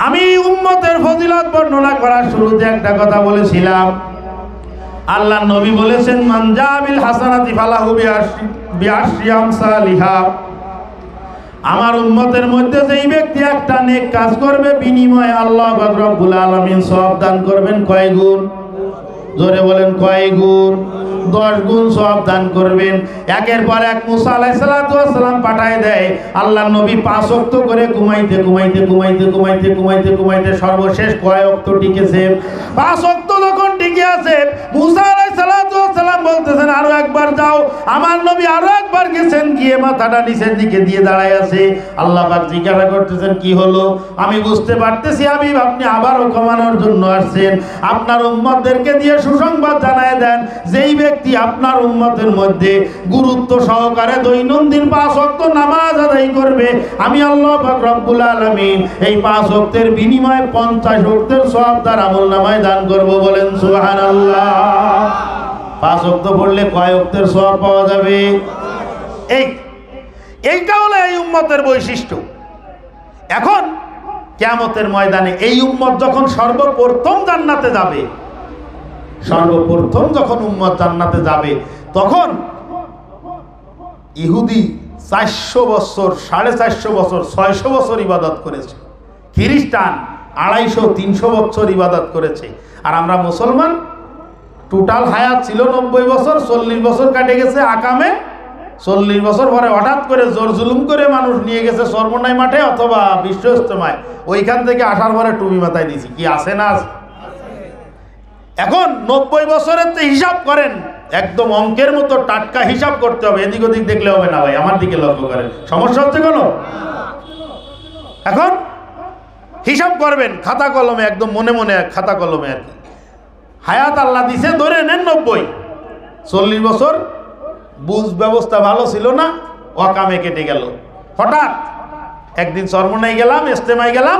আমি উম্মতের ফজিলত বর্ণনা করার শুরুতে একটা কথা বলেছিলাম, আল্লাহ নবী বলেছেন মান জাবিল হাসানাতি ফালাহু বিআশরি আমসালিহা। আমার উম্মতের মধ্যে যেই ব্যক্তি একটা নেক কাজ করবে বিনিময়ে আল্লাহ পাক রব্বুল আলামিন সওয়াব দান করবেন কয় গুণ? জোরে বলেন কয় গুণ? 10 গুণ সওয়াব দান করবেন। একের পর এক মুসা আলাইহিস সালাতু ওয়াস সালাম পাঠায় দেয়, আল্লাহর নবী 5 ওয়াক্ত করে ঘুমাইতে সর্বশেষ কয় ওয়াক্ত টিকেছে? 5 ওয়াক্ত যখন টিকে আছে, মুসা আলাইহিস সালাতু ওয়াস সালাম বলতেছেন আরো একবার যাও। আমার নবী আরো একবার গেছেন, গিয়ে মাথাটা নিচের দিকে দিয়ে দাঁড়ায় আছে। আল্লাহ পাক জিজ্ঞাসা করতেছেন কি হলো? আমি বুঝতে পারতেছি হাবিব আপনি আবারও কমানোর জন্য আসছেন। আপনার উম্মতদেরকে দিয়ে সুসংবাদ জানায় দেন, যেই ব্যক্তি আপনার উম্মতের মধ্যে গুরুত্ব সহকারে দৈনন্দিন 5 ওয়াক্ত নামাজ আদায় করবে, আমি আল্লাহ পাক রব্বুল আলামিন এই 5 ওয়াক্তের বিনিময়ে 50 ওয়াক্তের সওয়াব তার আমলনামায় দান করব। বলেন সুবহানাল্লাহ। 5 ওয়াক্ত পড়লে কয় ওয়াক্তের সওয়াব পাওয়া যাবে? এইটা হলো এই উম্মতের বৈশিষ্ট্য। এখন কিয়ামতের ময়দানে এই উম্মত যখন সর্বপ্রথম জান্নাতে যাবে, সর্বপ্রথম যখন উম্মত জান্নাতে যাবে, তখন ইহুদি 400 বছর, 450 বছর, 600 বছর ইবাদত করেছে। খ্রিস্টান 250-300 বছর ইবাদত করেছে। আর আমরা মুসলমান টোটাল হায়াত ছিল 90 বছর, 40 বছর কাটে গেছে আকামে। 40 বছর পরে হঠাৎ করে জোর জুলুম করে মানুষ নিয়ে গেছে সর্বনাই মাঠে অথবা বিশ্ব ইজতেমায়, ওইখান থেকে আসার পরে টুপি মাথায় দিয়েছি। কি আছে না? এখন 90 বছরের তো হিসাব করেন, একদম অঙ্কের মতো টাটকা হিসাব করতে হবে, এদিক ওদিক দেখলে হবে না ভাই। আমার দিকে লক্ষ্য করেন, সমস্যা হচ্ছে কোনো? এখন হিসাব করবেন খাতা কলমে, একদম মনে মনে খাতা কলমে আর কি। হায়াত আল্লাহ দিছে ধরে নেন 90, 40 বছর বুঝ ব্যবস্থা ভালো ছিল না, অকামে কেটে গেল। হঠাৎ একদিন চরমনাই গেলাম, ইজতেমায় গেলাম,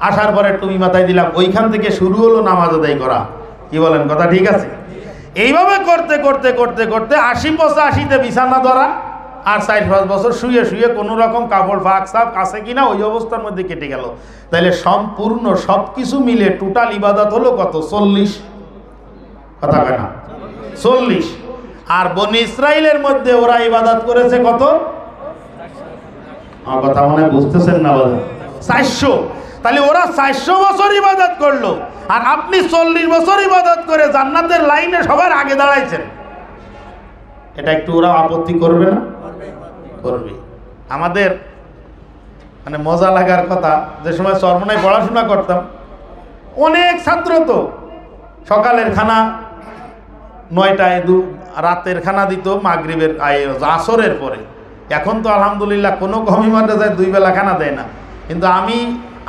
আসার পরে টুপি মাথায় দিলাম, ওইখান থেকে শুরু হলো নামাজ আদায় করা। কি বলেন, কথা ঠিক আছে? এইভাবে করতে করতে করতে করতে 80-85-তে বিছানা ধরা, আর 4-5 বছর শুয়ে শুয়ে কোনো রকম কাপড় ফাঁক সাপ আছে কিনা ওই অবস্থার মধ্যে কেটে গেল। তাইলে সম্পূর্ণ সব কিছু মিলে টোটাল ইবাদত হলো কত? 40। কথা কেন? 40। আর বনি ইসরাইলের মধ্যে ওরা ইবাদত করেছে কত? আমার কথা মনে বুঝতেছেন না? 400। তাহলে ওরা 400 বছর ইবাদত করলো, আর আপনি 40 বছর ইবাদত করে জান্নাতের লাইনে সবার আগে দাঁড়াইছেন। এটা একটু ওরা আপত্তি করবে না? করবে। আমাদের মানে মজা লাগার কথা, যে সময় চরমনায় পড়াশোনা করতাম, অনেক ছাত্র তো সকালের খানা 9টায়, রাতের খানা দিত মাগরিবের আসরের পরে। এখন তো আলহামদুলিল্লাহ কোনো কমি মাদ্রাসায় 2 বেলা খানা দেয় না, কিন্তু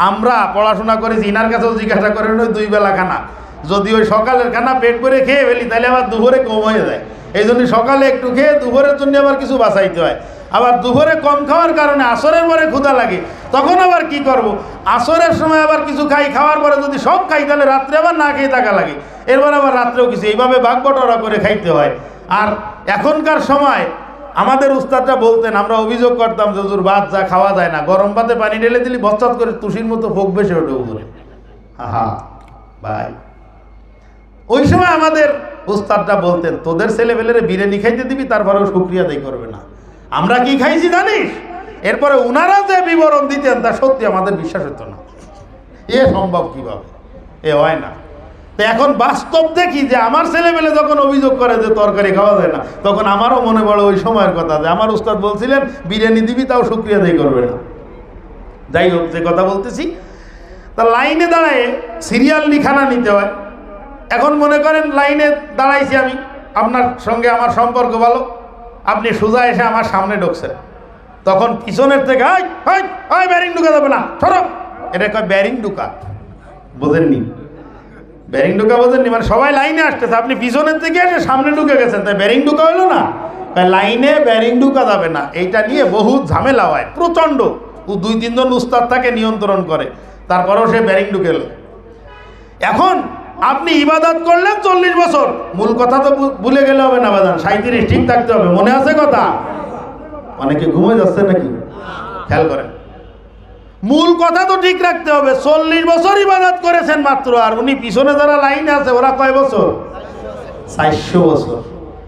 আমরা পড়াশোনা করেছি, ইনার কাছেও জিজ্ঞাসা করেন ওই 2 বেলা খানা। যদি ওই সকালের খানা পেট করে খেয়ে ফেলি তাহলে আবার দুপুরে কম হয়ে যায়। এই জন্য সকালে একটু খেয়ে দুপুরের জন্য আবার কিছু বাঁচাইতে হয়। আবার দুপুরে কম খাওয়ার কারণে আসরের পরে ক্ষুধা লাগে, তখন আবার কি করব? আসরের সময় আবার কিছু খাই, খাওয়ার পরে যদি সব খাই তাহলে রাত্রে আবার না খেয়ে থাকা লাগে, এরপর আবার রাত্রেও কিছু, এইভাবে ভাগ বটরা করে খাইতে হয়। আর এখনকার সময় আমাদের উস্তাদরা বলতেন, আমরা অভিযোগ করতাম যে হুজুর ভাত যা খাওয়া যায় না, গরম ভাতে পানি ঢেলে দিলি বস্তাত করে তুষির মতো ফোক বেশি ওঠে উপরে। হা ভাই, ওই সময় আমাদের উস্তাদরা বলতেন তোদের ছেলেবেলেরে বিরিয়ানি খাইতে দিবি, তারপরেও শুকরিয়া আদায় করবে না। আমরা কি খাইছি জানিস? এরপরে উনারা যে বিবরণ দিতেন তা সত্যি আমাদের বিশ্বাস হতো না। এ সম্ভব কিভাবে? এ হয় না। তো এখন বাস্তব দেখি যে আমার ছেলেমেলে যখন অভিযোগ করে যে তরকারি খাওয়া যায় না, তখন আমারও মনে পড়ে ওই সময়ের কথা, যে আমার উস্তাদ বলছিলেন বিরিয়ানি দিবি তাও শুকরিয়া আদায় করবে না। যাই হোক, যে কথা বলতেছি, তা লাইনে দাঁড়ায় সিরিয়াল লিখানা নিতে হয়। এখন মনে করেন লাইনে দাঁড়াইছি আমি, আপনার সঙ্গে আমার সম্পর্ক ভালো, আপনি সোজা এসে আমার সামনে ঢুকছেন, তখন পিছনের থেকে ব্যারিং ঢুকা যাবে না, সরো। এটা কয় ব্যারিং ঢুকা, বোঝেননি? ব্যারিং ঢুকা বোঝেননি? মানে সবাই লাইনে আসতেছে, আপনি পিছনের থেকে এসে সামনে ঢুকে গেছেন, তাই ব্যারিং ঢুকা হলো না। লাইনে ব্যারিং ঢুকা যাবে না, এইটা নিয়ে বহু ঝামেলা হয় প্রচণ্ড। 2-3 জন উস্তাদ তাকে নিয়ন্ত্রণ করে, তারপরেও সে ব্যারিং ঢুকে এলো। এখন আপনি ইবাদত করলেন 40 বছর, মূল কথা তো ভুলে গেলে হবে না বাজান, 37 ঠিক থাকতে হবে। মনে আছে কথা? অনেকে ঘুমিয়ে যাচ্ছে নাকি? খেয়াল করেন, মূল কথা তো ঠিক রাখতে হবে। 40 বছর ইবাদত করেছেন মাত্র, আর উনি পিছনে যারা লাইনে আছে ওরা কয় বছর? 400 বছর।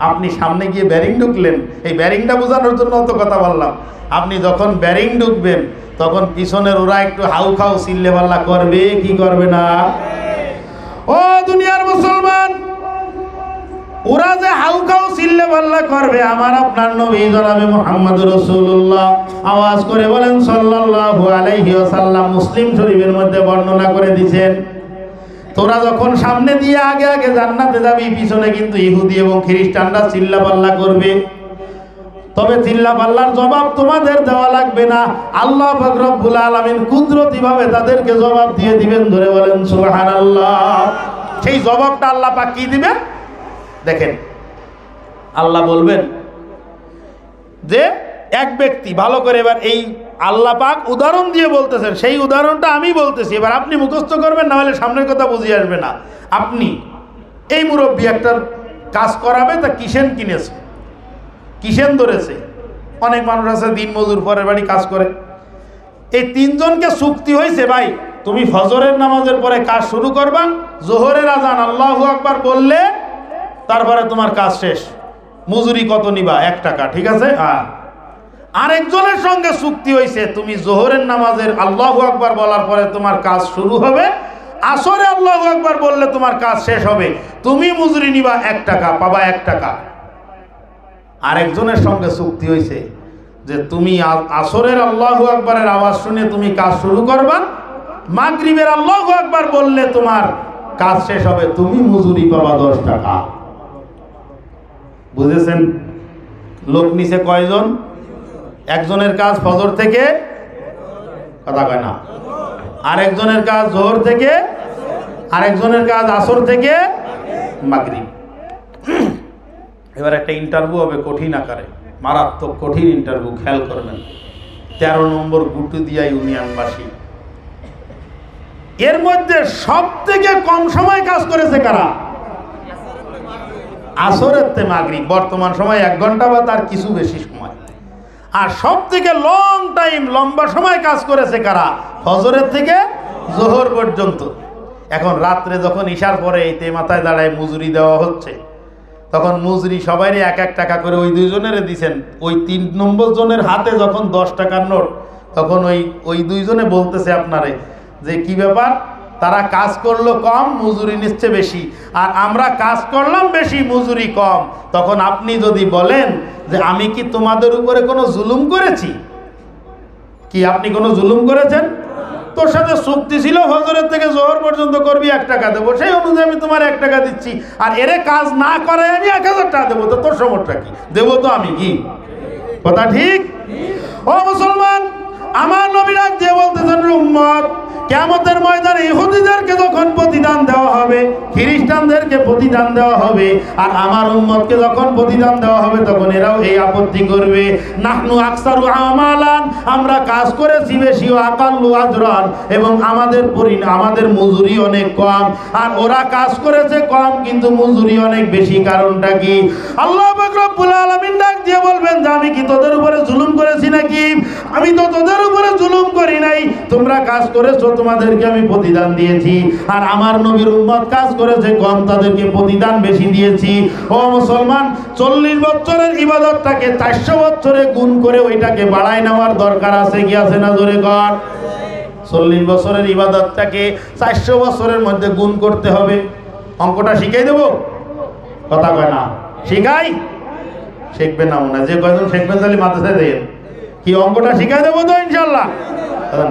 আপনি সামনে গিয়ে ব্যারিং ঢুকলেন, এই ব্যারিংটা বোঝানোর জন্য অত কথা বললাম। আপনি যখন ব্যারিং ঢুকবেন তখন পিছনের ওরা একটু হাউ খাও চিল্লে পাল্লা করবে কি করবে না? ও দুনিয়ার মুসলমান, ওরা যে হাউ খাও চিল্লে পাল্লা করবে, আমার আপনার নবী জনাবে মুহাম্মদ রাসূলুল্লাহ আওয়াজ করে বলেন সাল্লাল্লাহু আলাইহি ওয়াসাল্লাম, মুসলিম শরীফের মধ্যে বর্ণনা করে দিয়েছেন, তোরা যখন সামনে দিয়ে আগে আগে জান্নাতে যাবি, পিছনে কিন্তু ইহুদি এবং খ্রিস্টানরা চিল্লা পাল্লা করবে। তবে চিল্লা পাল্লার জবাব তোমাদের দেওয়া লাগবে না, আল্লাহ পাক রব্বুল আলামিন কুদরতি ভাবে তাদেরকে জবাব দিয়ে দিবেন। ধরে বলেন সুবহানাল্লাহ। সেই জবাবটা আল্লাহ পাক কি দিবে দেখেন, আল্লাহ বলবেন যে এক ব্যক্তি, ভালো করে এবার এই আল্লাহ পাক উদাহরণ দিয়ে বলতেছেন, সেই উদাহরণটা আমি বলতেছি, এবার আপনি মুখস্থ করবেন, না হলে সামনের কথা বুঝিয়ে আসবে না। আপনি এই মুরব্বী একটা কাজ করাবে, তা কিসেন কিনেছে, কিসেন ধরেছে। অনেক মানুষ আছে দিন মজুর, পরের বাড়ি কাজ করে। এই তিনজনকে চুক্তি হয়েছে, ভাই তুমি ফজরের নামাজের পরে কাজ শুরু করবা, জোহরের আজান আল্লাহু আকবার বললে তারপরে তোমার কাজ শেষ। মজুরি কত নিবা? 1 টাকা, ঠিক আছে? আরেকজনের সঙ্গে চুক্তি হয়েছে, তুমি জোহরের নামাজের আল্লাহু আকবার বলার পরে তোমার কাজ শুরু হবে, আসরে আল্লাহু আকবার বললে তোমার কাজ শেষ হবে, তুমি মজুরি নিবা 1 টাকা, পাবা 1 টাকা। আরেকজনের সঙ্গে চুক্তি হয়েছে যে তুমি আসরের আল্লাহু আকবারের আওয়াজ শুনে তুমি কাজ শুরু করবা, মাগরিবের আল্লাহু আকবার বললে তোমার কাজ শেষ হবে, তুমি মজুরি পাবা 10 টাকা। বুঝেছেন? লোক নিচে কয়জন? একজনের কাজ ফজর থেকে, কথা কয় না, আরেকজনের কাজ জোহর থেকে, আরেকজনের কাজ আসর থেকে মাগরিব। এবার একটা ইন্টারভিউ হবে কঠিন আকারে, মারাত্মক কঠিন ইন্টারভিউ, খেয়াল করবেন। 13 নম্বর গুটুদিয়া ইউনিয়নবাসী, এর মধ্যে সব থেকে কম সময় কাজ করেছে কারা? আসরের তে মাগরিব, বর্তমান সময় 1 ঘন্টা বা তার কিছু বেশি সময়। আর সব থেকে লং টাইম, লম্বা সময় কাজ করেছে কারা? ফজরের থেকে জোহর পর্যন্ত। এখন রাত্রে যখন ইশার পরে এই তে মাথায় দাঁড়ায় মজুরি দেওয়া হচ্ছে, তখন মজুরি সবাইরে 1-1 টাকা করে ওই দুইজনের দিছেন। ওই 3 নম্বর জনের হাতে যখন 10 টাকার নোট, তখন ওই দুইজনে বলতেছে আপনারে যে কি ব্যাপার, তারা কাজ করলো কম, মজুরি নিচ্ছে বেশি, আর আমরা কাজ করলাম বেশি, মজুরি কম। তখন আপনি যদি বলেন যে আমি কি তোমাদের উপরে কোনো জুলুম করেছি? কি আপনি কোনো জুলুম করেছেন? তোর সাথে চুক্তি ছিল ফজরের থেকে জোহর পর্যন্ত করবি, 1 টাকা দেবো, সেই অনুযায়ী আমি তোমার 1 টাকা দিচ্ছি, আর এরে কাজ না করে আমি 1000 টাকা দেবো, তো তোর সমস্যা কি? দেবো তো আমি, কি কথা ঠিক? ও মুসলমান, আমার নবী ডাক দিয়ে বলতেছেন, উম্মত কিয়ামতের ময়দানে ইহুদিদেরকে যখন প্রতিদান দেওয়া হবে, খ্রিস্টানদেরকে প্রতিদান দেওয়া হবে, আর আমার উম্মতকে যখন প্রতিদান দেওয়া হবে, তখন এরাও এই আপত্তি করবে, নাহনু আকসারু আমালান, আমরা কাজ করেছি বেশি, আকাল্লু আজরান, এবং আমাদের মজুরি অনেক কম, আর ওরা কাজ করেছে কম কিন্তু মজুরি অনেক বেশি। কারণটা কি? আল্লাহ পাক রব্বুল আলামিন ডাক দিয়ে বলবেন যে আমি কি তোদের উপরে জুলুম করেছি নাকি? আমি তো তোদের উপরে জুলুম করি নাই, তোমরা কাজ করেছো, তোমাদেরকে আমি প্রতিদান দিয়েছি, আর আমার নবীর উম্মত কাজ করেছে কম, তাদেরকে প্রতিদান বেশি দিয়েছি। ও মুসলমান, 40 বছরের ইবাদতটাকে 400 বছরে গুণ করে ওইটাকে বাড়ায় নেওয়ার দরকার আছে কি আছে না? জোরে কর। 40 বছরের ইবাদতটাকে 400 বছরের মধ্যে গুণ করতে হবে। অঙ্কটা শিখাই দেব? কথা কয় না, শিখাই? শিখবেন না মনে হয়, যে কয়জন শিখবেন তাহলে মাদ্রাসায় দেন। কি অঙ্কটা শিখাই দেবো তো ইনশাল্লাহ?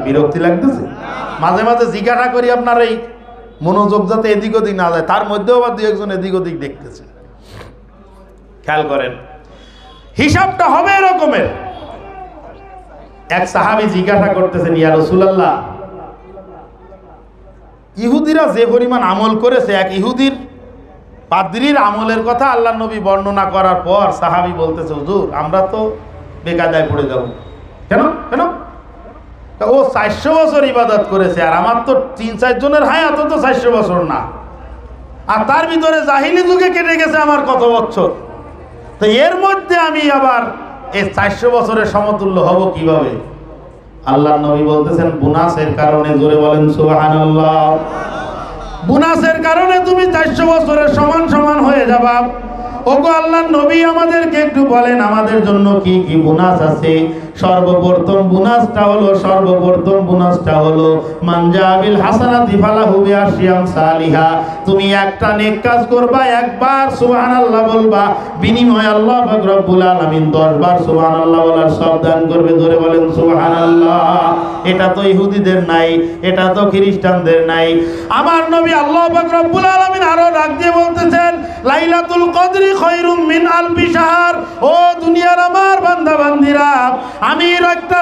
বিরক্তি লাগতেছে? মাঝে মাঝে জিজ্ঞাসা করি আপনার এই মনোযোগ যাতে এদিক ওদিক না যায়, তার মধ্যেও আবার 2-1 এদিক ওদিক দেখতেছে। খেয়াল করেন, হিসাবটা হবে এরকমের। এক সাহাবী জিজ্ঞাসা করতেছেন, ইয়া রাসূলুল্লাহ, ইহুদিরা যে পরিমাণ আমল করেছে, এক ইহুদির পাদ্রীর আমলের কথা আল্লাহ নবী বর্ণনা করার পর সাহাবী বলতেছে, হুজুর আমরা তো বেকায়দায় পড়ে যাব। কেন? ও 400 বছর ইবাদত করেছে, আর আমার তো 3-4 জনের হায়াত তো 400 বছর না, আর তার ভিতরে জাহিলি যুগে কেটে গেছে আমার কত বছর, তো এর মধ্যে আমি আবার এই 400 বছরের সমতুল্য হব কিভাবে? আল্লাহর নবী বলতেছেন বোনাসের কারণে, জোরে বলেন সুবহানাল্লাহ। বোনাসের কারণে তুমি 400 বছরের সমান সমান হয়ে যাবা। ওগো আল্লাহর নবী আমাদেরকে একটু বলেন আমাদের জন্য কি কি বোনাস আছে। সর্বপ্রথম বোনাসটা হলো মানজাবিল হাসানাতি ফালাহু বিআশরিয়াম সালিহা। তুমি একটা নেক কাজ করবা, একবার সুবহানাল্লাহ বলবা, বিনিময়ে আল্লাহ পাক রব্বুল আলামিন 10 বার সুবহানাল্লাহ বলার সব দান করবে। ধরে বলেন সুবহানাল্লাহ। এটা তো ইহুদিদের নাই, এটা তো খ্রিস্টানদের নাই। আমার নবী আল্লাহ পাক রব্বুল আলামিন আরো ডাক দিয়ে বলতেছেন, লাইলাতুল কদরি খায়রুম মিন আলফি শাহর। ও দুনিয়ার আমার বান্দা বান্দিরা, আমি একটা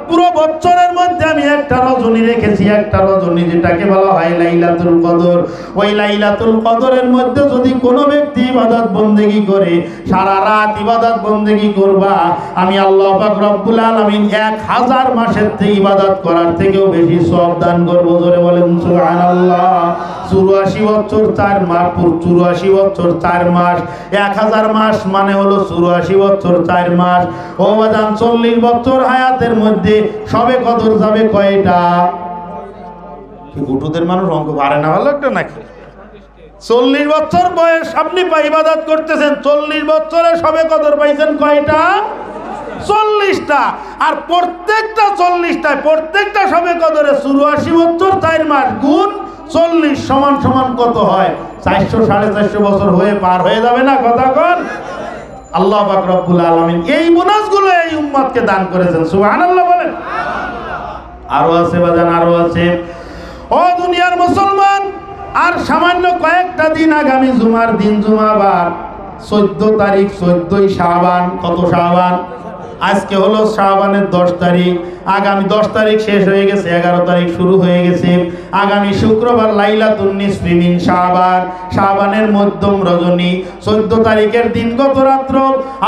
পুরো বছরের মধ্যে আমি একটা রজনী রেখেছি, একটা রজনী যেটাকে বলা হয় লাইলাতুল কদর। ওই লাইলাতুল কদরের মধ্যে যদি কোনো ব্যক্তি ইবাদত বন্দেগী করে, সারা রাত ইবাদত বন্দেগী করবা, আমি আল্লাহ পাক রব্বুল আলামিন 1000 মাসের থেকে ইবাদত করার থেকেও বেশি সওয়াব দান করব। জোরে বলেন সুবহানাল্লাহ। 84 বছর 4 মাস, 84 বছর 4 মাস, 1000 মাস মানে হলো 84 বছর 4 মাস। ও বাজান 40 বছর হায়াতের মধ্যে সবে কদর যাবে কয়টা? কি গুটুদের মানুষ অঙ্ক পারে না ভালো একটা নাকি? 40 বছর বয়স আপনি ইবাদত করতেছেন, 40 বছরে সবে কদর পাইছেন কয়টা? 40টা। আর প্রত্যেকটা 40টায় প্রত্যেকটা সবে কদরে 84 বছর 4 মাস গুণ 40 সমান সমান কত হয়? 400 450 বছর হয়ে পার হয়ে যাবে না? কথা কন। আল্লাহ পাক রব্বুল আলামিন এই বোনাসগুলো এই উম্মতকে দান করেছেন। সুবহানাল্লাহ বলেন। আরো আছে বাজান, আরো আছে। ও দুনিয়ার মুসলমান, আর সামান্য কয়েকটা দিন আগামী জুমার দিন, জুমাবার 14 তারিখ, 14ই শাবান। কত শাবান? আজকে হলো শাবানের 10 তারিখ। আগামী 10 তারিখ শেষ হয়ে গেছে, 11 তারিখ শুরু হয়ে গেছে। আগামী শুক্রবার লাইলাতুন নিসফি মিন শাবান, শাবানের মধ্যম রজনী। 14 তারিখের দিন গত রাত্র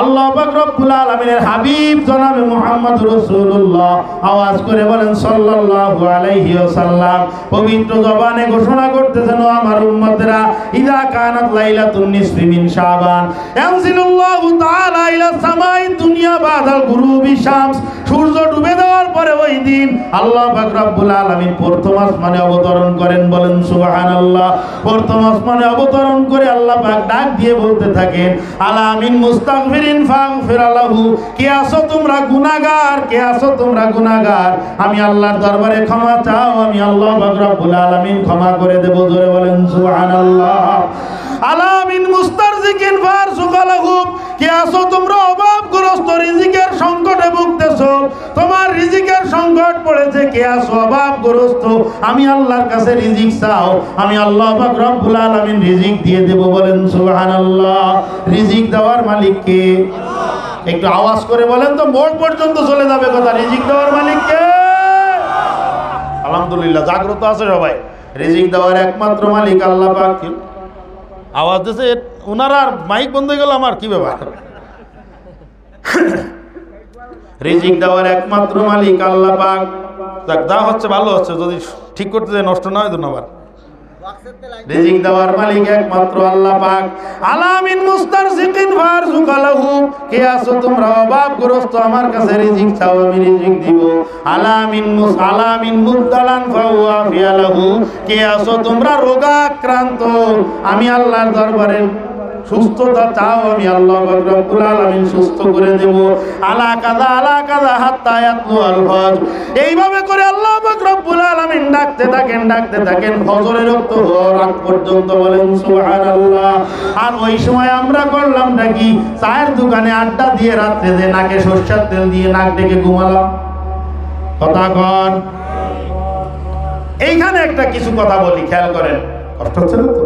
আল্লাহ পাক রব্বুল আলামিনের হাবিব জনাবে মুহাম্মদ রাসূলুল্লাহ আওয়াজ করে বলেন সাল্লাল্লাহু আলাইহি ওয়াসাল্লাম, পবিত্র জবানে ঘোষণা করতেছেন, ও আমার উম্মতেরা, ইযা কানাত লাইলাতুন নিসফি মিন শাবান ইয়ানজিলুল্লাহু তাআলা ইলা সামাই দুনিয়া বাদাল গুরুবি শামস। সূর্য ডুবে যাওয়ার পরে ওই দিন আল্লাহ পাক রব্বুল আলামিন প্রথম আসমানে অবতরণ করেন। বলেন সুবহানাল্লাহ। প্রথম আসমানে অবতরণ করে আল্লাহ পাক ডাক দিয়ে বলতে থাকেন, আলা মিন মুস্তাগফিরিন ফাগফির লাহু। কে আছো তোমরা গুনাহগার? কে আছো তোমরা গুনাহগার? আমি আল্লাহর দরবারে ক্ষমা চাও, আমি আল্লাহ পাক রব্বুল আলামিন ক্ষমা করে দেব। জোরে বলেন সুবহানাল্লাহ। আলা মিন মুস্তারজিকিন ফারযুক লাহু। কে আছো তোমরা অভাবগ্রস্ত, রিজিকের সংকটে ভুগতেছো, তোমার রিজিকের সংকট পড়েছে, কে আছো অভাবগ্রস্ত, আমি আল্লাহর কাছে রিজিক চাও, আমি আল্লাহ পাক রব্বুল আলামিন রিজিক দিয়ে দেব। বলেন সুবহানাল্লাহ। রিজিক দেওয়ার মালিক কে? একটু আওয়াজ করে বলেন তো, মোড় পর্যন্ত চলে যাবে কথা। রিজিক দেওয়ার মালিক কে? আলহামদুলিল্লাহ, জাগ্রত আছে সবাই। রিজিক দেওয়ার একমাত্র মালিক আল্লাহ পাক। আওয়াজ দিছে ওনারা, আর মাইক বন্ধ হয়ে গেল, আমার কি ব্যাপার? রিজিক দেওয়ার একমাত্র মালিক আল্লাহ পাক। যাক, যা হচ্ছে ভালো হচ্ছে, যদি ঠিক করতে যায় নষ্ট না হয় ধন্যবাদ। রিজিক দেওয়ার মালিক একমাত্র আল্লাহ পাক। আলামিন মুস্তারজিকিন ফারযুক লাহু। কে আছো তোমরা অভাবগ্রস্ত, আমার কাছে রিজিক চাও, আমি রিজিক দিব। আলামিন মুবতালান ফাওয়াফিয়া লাহু। কে আছো তোমরা রোগাক্রান্ত, আমি আল্লাহর দরবারে সুস্থতা চাও, আমি আল্লাহ পাক রব্বুল আলামিন সুস্থ করে দেব। আলা কাযা হাত্তা ইয়াতলু আল ফজর। এইভাবে করে আল্লাহ পাক রব্বুল আলামিন ডাকতে থাকেন ফজরের ওয়াক্ত হওয়ার আগ পর্যন্ত। বলেন সুবহানাল্লাহ। আর ওই সময় আমরা করলাম নাকি চায়ের দোকানে আড্ডা দিয়ে রাত্রে যে নাকে সরষের তেল দিয়ে নাক ডেকে ঘুমালাম। কথা কন। এইখানে একটা কিছু কথা বলি, খেয়াল করেন, কষ্ট হচ্ছে না তো?